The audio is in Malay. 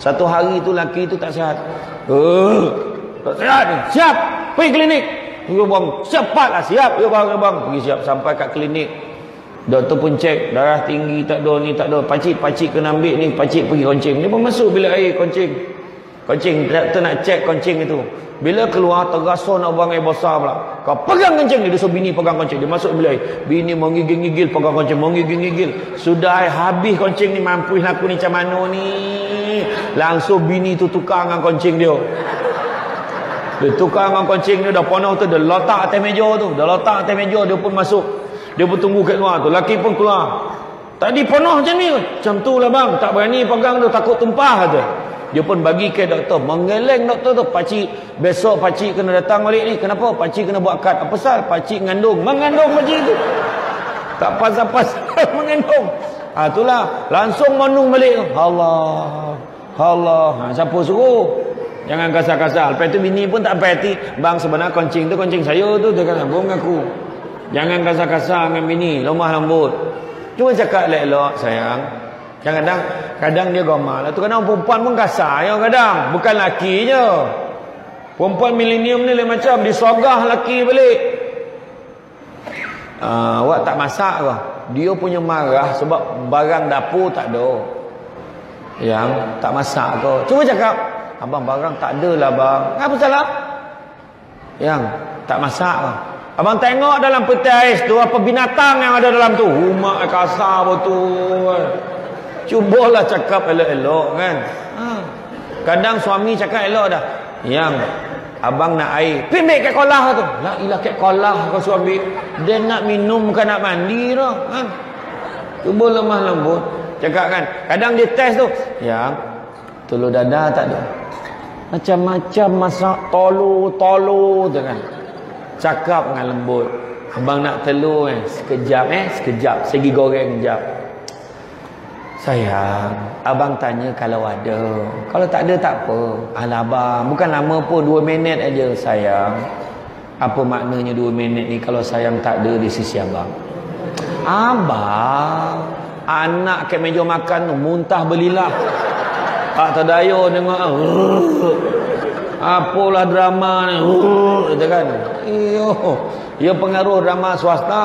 Satu hari tu laki tu tak sihat. Tak sihat ni. Siap. Pergi klinik. Ya bang, cepatlah siap. Ya bang, pergi siap sampai kat klinik. Doktor pun cek darah tinggi tak ada ni tak ada. Pacik kena ambil ni, pacik pergi koncing. Dia pun masuk bilik air koncing. Doktor nak cek koncing itu. Bila keluar terasa nak buang air besar pula. Kau pegang kencing dia suruh bini pegang kencing. Dia masuk bilik air. Bini menggigil-gigil pegang kencing, menggigil-gigil. Sudah habis kencing ni, mampus aku ni macam mana ni. Langsung bini tu tukar dengan kencing dia. Dia tukar dengan kencing dia dah penuh tu, dia letak atas meja tu. Dah letak atas meja dia pun masuk. Dia pun tunggu kat luar tu. Laki pun keluar. Tadi penuh macam ni. Macam tu lah bang. Tak berani pegang tu. Takut tumpah tu. Dia pun bagi ke doktor. Menggeleng doktor tu. Pakcik. Besok pakcik kena datang balik ni. Kenapa? Pakcik kena buat kad. Apa pasal? Pakcik mengandung. Mengandung pakcik tu. Tak pasal-pasal mengandung. Itulah. Langsung mengandung balik tu. Allah. Siapa suruh? Jangan kasar-kasar. Lepas tu bini pun tak sampai hati. Bang sebenarnya kencing tu kencing saya tu. Dia kata. Bohong aku. Jangan kasar-kasar dengan bini, lemah lembut. Cuma cakap elok-elok sayang. Kadang dia gomal. Tu kadang perempuan pun kasar ya kadang, bukan laki je. Perempuan milenium ni lain macam disogah laki balik. Awak tak masak ke? Dia punya marah sebab barang dapur tak ada. Yang tak masak ke? Cuba cakap, abang barang tak ada lah bang. Apa salah? Yang tak masak ke? Abang tengok dalam peti ais tu apa binatang yang ada dalam tu. Mak kasar betul. Cubalah cakap elok-elok kan. Kadang suami cakap elok dah. Yang abang nak air. Pergi ambil kat kolah tu. La ilah kat kolah kau suami. Dia nak minum bukan nak mandi dah. Kan? Cuba lemah lembut. Cakap kan. Kadang dia test tu. Yang telur dadah tak ada. Macam-macam masak tolu tu kan. Cakap dengan lembut. Abang nak telur sekejap segi goreng sekejap. Sayang, abang tanya kalau ada. Kalau tak ada tak apa. Alah abang, bukan lama pun 2 minit aja sayang. Apa maknanya 2 minit ni kalau sayang tak ada di sisi abang? Abang, anak kat meja makan tu muntah belilah. Tak terdaya dengar. Apalah drama ni. Kata kan. Iyo, ia pengaruh drama swasta.